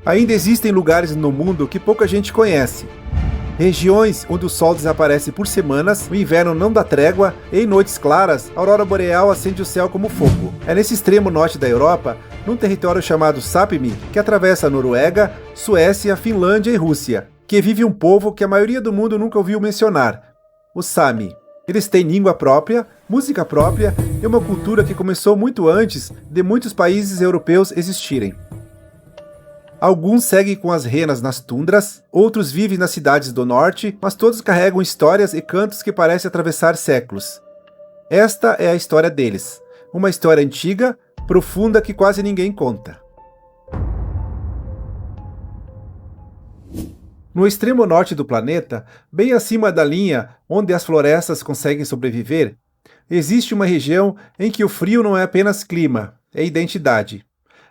Ainda existem lugares no mundo que pouca gente conhece. Regiões onde o sol desaparece por semanas, o inverno não dá trégua e em noites claras, a aurora boreal acende o céu como fogo. É nesse extremo norte da Europa, num território chamado Sápmi, que atravessa a Noruega, Suécia, Finlândia e Rússia, que vive um povo que a maioria do mundo nunca ouviu mencionar, os Sami. Eles têm língua própria, música própria e uma cultura que começou muito antes de muitos países europeus existirem. Alguns seguem com as renas nas tundras, outros vivem nas cidades do norte, mas todos carregam histórias e cantos que parecem atravessar séculos. Esta é a história deles, uma história antiga, profunda que quase ninguém conta. No extremo norte do planeta, bem acima da linha onde as florestas conseguem sobreviver, existe uma região em que o frio não é apenas clima, é identidade.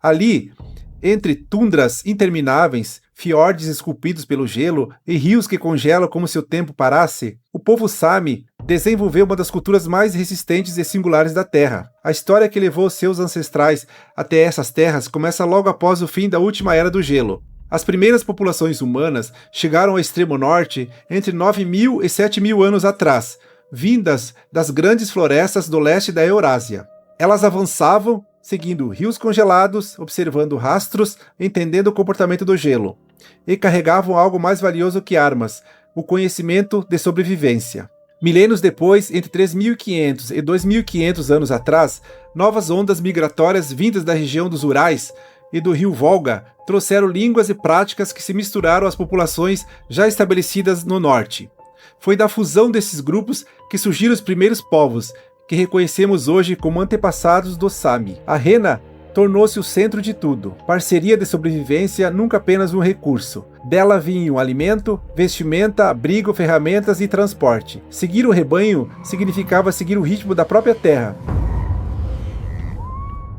Ali, entre tundras intermináveis, fiordes esculpidos pelo gelo e rios que congelam como se o tempo parasse, o povo Sami desenvolveu uma das culturas mais resistentes e singulares da Terra. A história que levou seus ancestrais até essas terras começa logo após o fim da última era do gelo. As primeiras populações humanas chegaram ao extremo norte entre 9.000 e 7.000 anos atrás, vindas das grandes florestas do leste da Eurásia. Elas avançavam seguindo rios congelados, observando rastros, entendendo o comportamento do gelo, e carregavam algo mais valioso que armas, o conhecimento de sobrevivência. Milênios depois, entre 3.500 e 2.500 anos atrás, novas ondas migratórias vindas da região dos Urais e do rio Volga trouxeram línguas e práticas que se misturaram às populações já estabelecidas no norte. Foi da fusão desses grupos que surgiram os primeiros povos, que reconhecemos hoje como antepassados dos Sami. A rena tornou-se o centro de tudo. Parceria de sobrevivência, nunca apenas um recurso. Dela vinham alimento, vestimenta, abrigo, ferramentas e transporte. Seguir o rebanho significava seguir o ritmo da própria terra.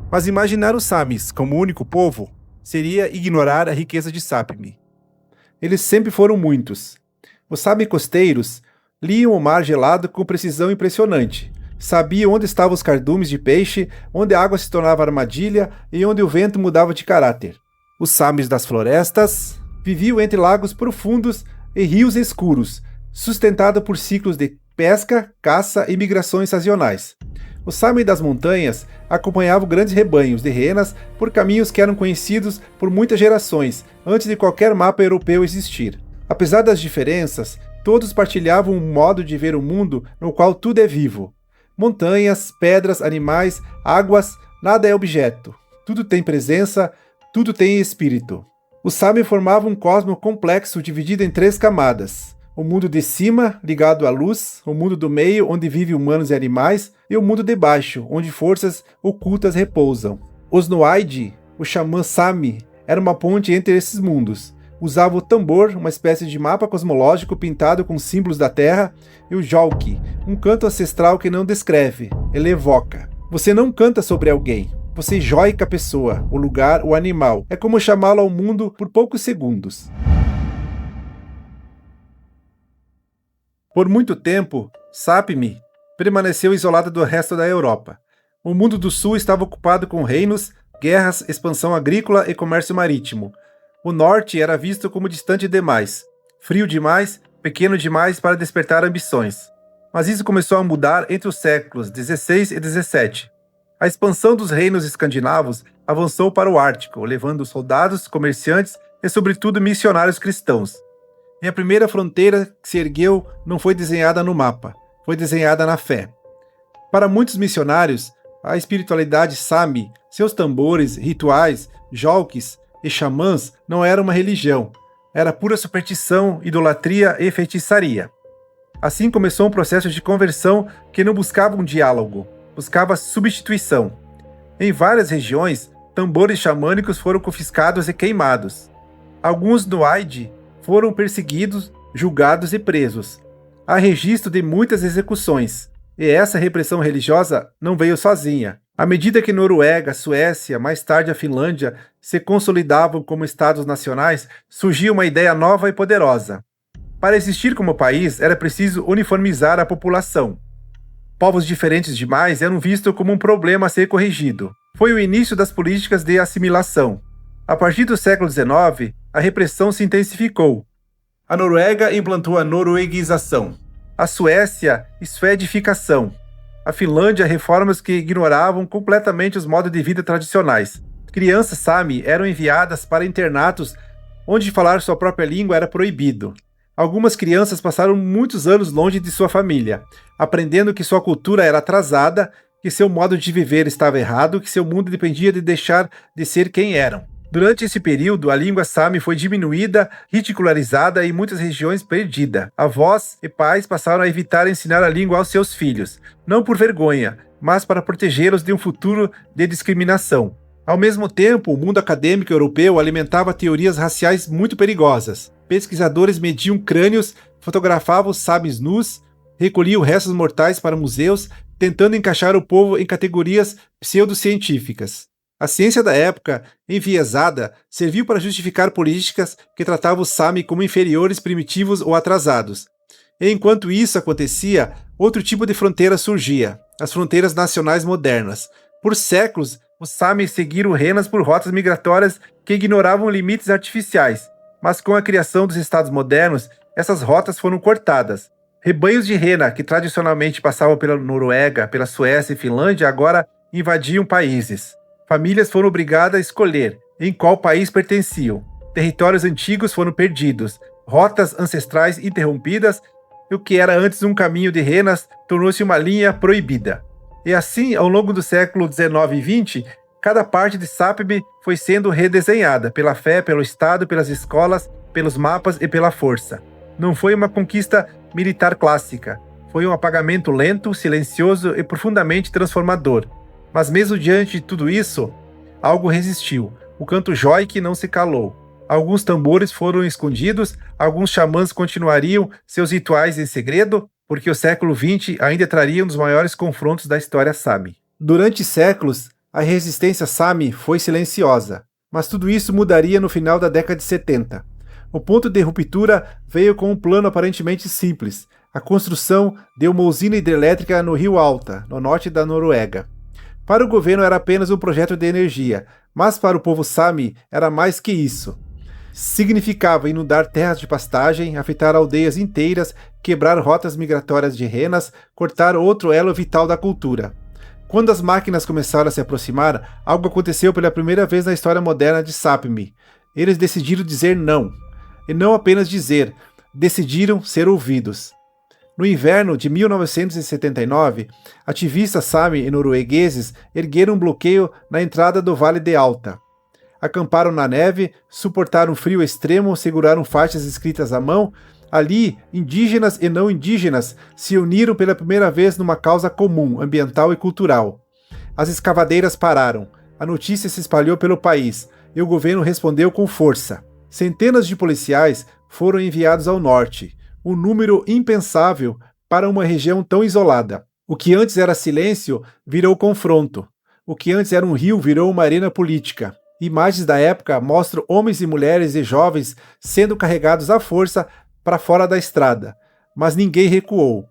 Mas imaginar os Samis como único povo seria ignorar a riqueza de Sápmi. Eles sempre foram muitos. Os Sami costeiros liam o mar gelado com precisão impressionante. Sabiam onde estavam os cardumes de peixe, onde a água se tornava armadilha e onde o vento mudava de caráter. Os Samis das florestas viviam entre lagos profundos e rios escuros, sustentado por ciclos de pesca, caça e migrações sazonais. Os Sami das montanhas acompanhavam grandes rebanhos de renas por caminhos que eram conhecidos por muitas gerações, antes de qualquer mapa europeu existir. Apesar das diferenças, todos partilhavam um modo de ver o mundo no qual tudo é vivo. Montanhas, pedras, animais, águas, nada é objeto. Tudo tem presença, tudo tem espírito. Os Sami formavam um cosmo complexo dividido em 3 camadas. O mundo de cima, ligado à luz, o mundo do meio, onde vivem humanos e animais, e o mundo de baixo, onde forças ocultas repousam. Os Nuaidi, o xamã Sami, era uma ponte entre esses mundos. Usava o tambor, uma espécie de mapa cosmológico pintado com símbolos da Terra, e o Jolki, um canto ancestral que não descreve, ele evoca. Você não canta sobre alguém, você joica a pessoa, o lugar, o animal. É como chamá-lo ao mundo por poucos segundos. Por muito tempo, Sápmi permaneceu isolada do resto da Europa. O mundo do sul estava ocupado com reinos, guerras, expansão agrícola e comércio marítimo. O norte era visto como distante demais, frio demais, pequeno demais para despertar ambições. Mas isso começou a mudar entre os séculos XVI e XVII. A expansão dos reinos escandinavos avançou para o Ártico, levando soldados, comerciantes e, sobretudo, missionários cristãos. E a primeira fronteira que se ergueu não foi desenhada no mapa, foi desenhada na fé. Para muitos missionários, a espiritualidade Sami, seus tambores, rituais, jolkis e xamãs não era uma religião, era pura superstição, idolatria e feitiçaria. Assim começou um processo de conversão que não buscava um diálogo, buscava substituição. Em várias regiões, tambores xamânicos foram confiscados e queimados. Alguns Nuaidi foram perseguidos, julgados e presos. Há registro de muitas execuções, e essa repressão religiosa não veio sozinha. À medida que Noruega, Suécia, mais tarde a Finlândia, se consolidavam como estados nacionais, surgia uma ideia nova e poderosa. Para existir como país, era preciso uniformizar a população. Povos diferentes demais eram vistos como um problema a ser corrigido. Foi o início das políticas de assimilação. A partir do século XIX, a repressão se intensificou. A Noruega implantou a norueguização. A Suécia, suedificação. A Finlândia, reformas que ignoravam completamente os modos de vida tradicionais. Crianças Sami eram enviadas para internatos onde falar sua própria língua era proibido. Algumas crianças passaram muitos anos longe de sua família, aprendendo que sua cultura era atrasada, que seu modo de viver estava errado, que seu mundo dependia de deixar de ser quem eram. Durante esse período, a língua Sami foi diminuída, ridicularizada e em muitas regiões perdida. Avós e pais passaram a evitar ensinar a língua aos seus filhos, não por vergonha, mas para protegê-los de um futuro de discriminação. Ao mesmo tempo, o mundo acadêmico europeu alimentava teorias raciais muito perigosas. Pesquisadores mediam crânios, fotografavam os Samis nus, recolhiam restos mortais para museus, tentando encaixar o povo em categorias pseudocientíficas. A ciência da época, enviesada, serviu para justificar políticas que tratavam os Sami como inferiores, primitivos ou atrasados. E enquanto isso acontecia, outro tipo de fronteira surgia, as fronteiras nacionais modernas. Por séculos, os Sami seguiram renas por rotas migratórias que ignoravam limites artificiais, mas com a criação dos estados modernos, essas rotas foram cortadas. Rebanhos de rena, que tradicionalmente passavam pela Noruega, pela Suécia e Finlândia, agora invadiam países. Famílias foram obrigadas a escolher em qual país pertenciam. Territórios antigos foram perdidos, rotas ancestrais interrompidas, e o que era antes um caminho de renas tornou-se uma linha proibida. E assim, ao longo do século XIX e XX, cada parte de Sápmi foi sendo redesenhada pela fé, pelo Estado, pelas escolas, pelos mapas e pela força. Não foi uma conquista militar clássica, foi um apagamento lento, silencioso e profundamente transformador. Mas mesmo diante de tudo isso, algo resistiu. O canto jóique não se calou. Alguns tambores foram escondidos, alguns xamãs continuariam seus rituais em segredo, porque o século XX ainda traria um dos maiores confrontos da história Sami. Durante séculos, a resistência Sami foi silenciosa, mas tudo isso mudaria no final da década de 70. O ponto de ruptura veio com um plano aparentemente simples, a construção de uma usina hidrelétrica no Rio Alta, no norte da Noruega. Para o governo era apenas um projeto de energia, mas para o povo Sami era mais que isso. Significava inundar terras de pastagem, afetar aldeias inteiras, quebrar rotas migratórias de renas, cortar outro elo vital da cultura. Quando as máquinas começaram a se aproximar, algo aconteceu pela primeira vez na história moderna de Sápmi. Eles decidiram dizer não. E não apenas dizer, decidiram ser ouvidos. No inverno de 1979, ativistas Sami e noruegueses ergueram um bloqueio na entrada do Vale de Alta. Acamparam na neve, suportaram frio extremo, seguraram faixas escritas à mão. Ali, indígenas e não indígenas se uniram pela primeira vez numa causa comum, ambiental e cultural. As escavadeiras pararam, a notícia se espalhou pelo país e o governo respondeu com força. Centenas de policiais foram enviados ao norte, um número impensável para uma região tão isolada. O que antes era silêncio virou confronto. O que antes era um rio virou uma arena política. Imagens da época mostram homens e mulheres e jovens sendo carregados à força para fora da estrada, mas ninguém recuou.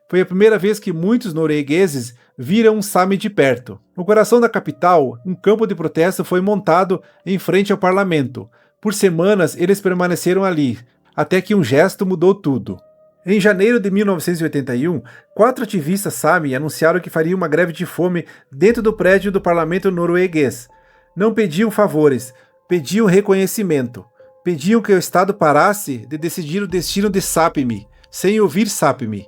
Foi a primeira vez que muitos noruegueses viram um Sami de perto. No coração da capital, um campo de protesto foi montado em frente ao parlamento. Por semanas eles permaneceram ali, até que um gesto mudou tudo. Em janeiro de 1981, 4 ativistas Sami anunciaram que fariam uma greve de fome dentro do prédio do parlamento norueguês. Não pediam favores, pediam reconhecimento. Pediam que o Estado parasse de decidir o destino de Sápmi, sem ouvir Sápmi.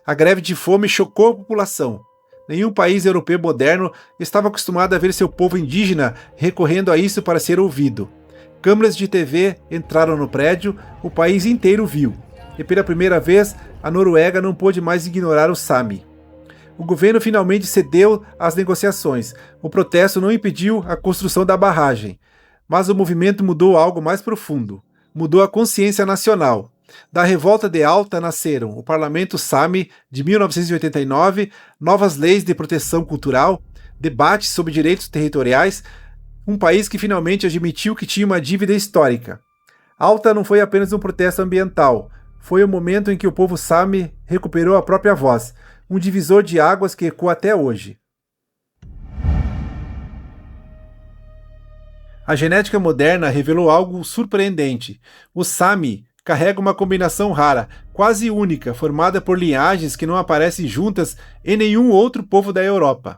A greve de fome chocou a população. Nenhum país europeu moderno estava acostumado a ver seu povo indígena recorrendo a isso para ser ouvido. Câmeras de TV entraram no prédio, o país inteiro viu. E pela primeira vez, a Noruega não pôde mais ignorar o Sami. O governo finalmente cedeu às negociações. O protesto não impediu a construção da barragem. Mas o movimento mudou algo mais profundo. Mudou a consciência nacional. Da revolta de Alta nasceram o Parlamento Sami de 1989, novas leis de proteção cultural, debates sobre direitos territoriais, um país que finalmente admitiu que tinha uma dívida histórica. Alta não foi apenas um protesto ambiental, foi o momento em que o povo Sami recuperou a própria voz, um divisor de águas que ecoa até hoje. A genética moderna revelou algo surpreendente. O Sami carrega uma combinação rara, quase única, formada por linhagens que não aparecem juntas em nenhum outro povo da Europa.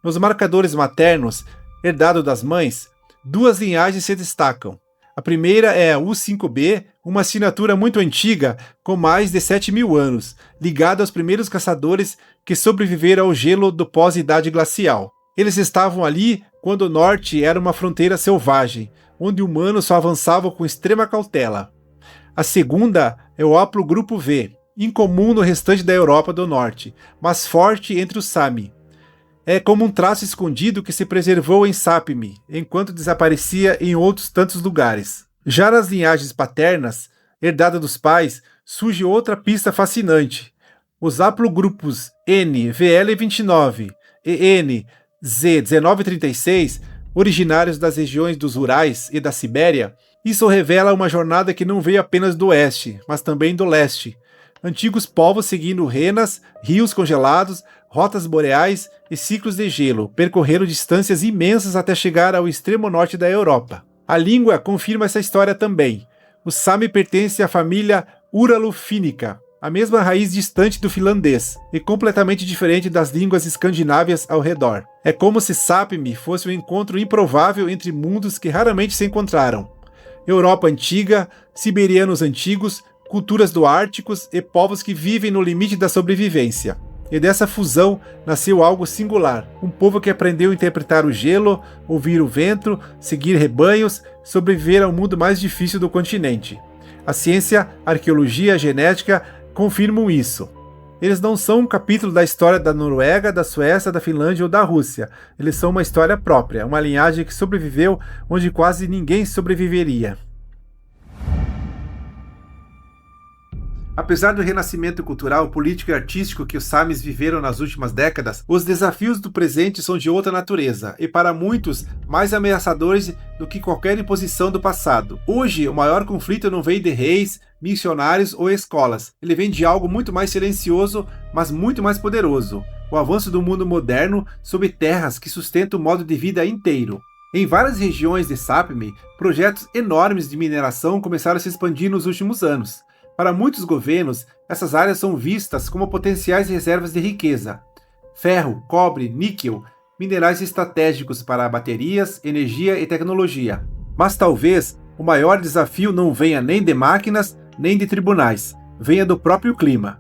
Nos marcadores maternos, herdado das mães, duas linhagens se destacam. A primeira é a U5B, uma assinatura muito antiga, com mais de 7.000 anos, ligada aos primeiros caçadores que sobreviveram ao gelo do pós-idade glacial. Eles estavam ali quando o norte era uma fronteira selvagem, onde humanos só avançavam com extrema cautela. A segunda é o haplogrupo V, incomum no restante da Europa do Norte, mas forte entre os Sami. É como um traço escondido que se preservou em Sápmi, enquanto desaparecia em outros tantos lugares. Já nas linhagens paternas, herdada dos pais, surge outra pista fascinante. Os haplogrupos N, VL29 e N, Z1936, originários das regiões dos Urais e da Sibéria, isso revela uma jornada que não veio apenas do oeste, mas também do leste. Antigos povos seguindo renas, rios congelados, rotas boreais e ciclos de gelo, percorreram distâncias imensas até chegar ao extremo norte da Europa. A língua confirma essa história também. O Sami pertence à família Uralo-fínica, a mesma raiz distante do finlandês, e completamente diferente das línguas escandinávas ao redor. É como se Sápmi fosse um encontro improvável entre mundos que raramente se encontraram. Europa antiga, siberianos antigos, culturas do Árticos e povos que vivem no limite da sobrevivência. E dessa fusão nasceu algo singular, um povo que aprendeu a interpretar o gelo, ouvir o vento, seguir rebanhos, sobreviver ao mundo mais difícil do continente. A ciência, a arqueologia e a genética confirmam isso. Eles não são um capítulo da história da Noruega, da Suécia, da Finlândia ou da Rússia. Eles são uma história própria, uma linhagem que sobreviveu onde quase ninguém sobreviveria. Apesar do renascimento cultural, político e artístico que os Samis viveram nas últimas décadas, os desafios do presente são de outra natureza e, para muitos, mais ameaçadores do que qualquer imposição do passado. Hoje, o maior conflito não vem de reis, missionários ou escolas. Ele vem de algo muito mais silencioso, mas muito mais poderoso: o avanço do mundo moderno sobre terras que sustentam o modo de vida inteiro. Em várias regiões de Sápmi, projetos enormes de mineração começaram a se expandir nos últimos anos. Para muitos governos, essas áreas são vistas como potenciais reservas de riqueza. Ferro, cobre, níquel, minerais estratégicos para baterias, energia e tecnologia. Mas talvez o maior desafio não venha nem de máquinas, nem de tribunais, venha do próprio clima.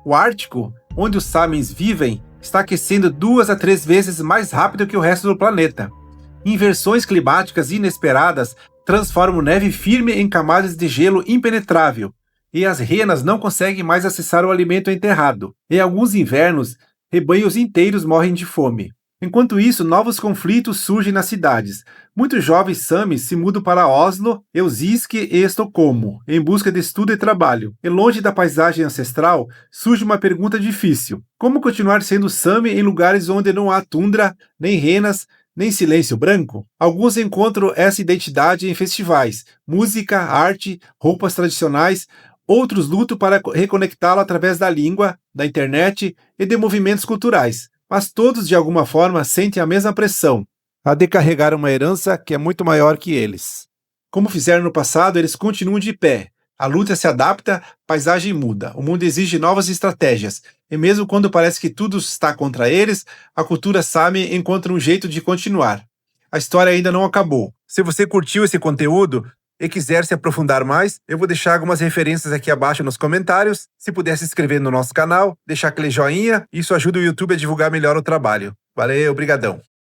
O Ártico, onde os Samis vivem, está aquecendo 2 a 3 vezes mais rápido que o resto do planeta. Inversões climáticas inesperadas transformam neve firme em camadas de gelo impenetrável, e as renas não conseguem mais acessar o alimento enterrado. Em alguns invernos, rebanhos inteiros morrem de fome. Enquanto isso, novos conflitos surgem nas cidades. Muitos jovens Samis se mudam para Oslo, Helsinki e Estocolmo, em busca de estudo e trabalho. E longe da paisagem ancestral, surge uma pergunta difícil: como continuar sendo Sami em lugares onde não há tundra, nem renas, nem silêncio branco? Alguns encontram essa identidade em festivais, música, arte, roupas tradicionais. Outros lutam para reconectá-lo através da língua, da internet e de movimentos culturais. Mas todos, de alguma forma, sentem a mesma pressão, a de carregar uma herança que é muito maior que eles. Como fizeram no passado, eles continuam de pé. A luta se adapta, a paisagem muda, o mundo exige novas estratégias. E mesmo quando parece que tudo está contra eles, a cultura Sami encontra um jeito de continuar. A história ainda não acabou. Se você curtiu esse conteúdo e quiser se aprofundar mais, eu vou deixar algumas referências aqui abaixo nos comentários. Se puder se inscrever no nosso canal, deixar aquele joinha, isso ajuda o YouTube a divulgar melhor o trabalho. Valeu, brigadão!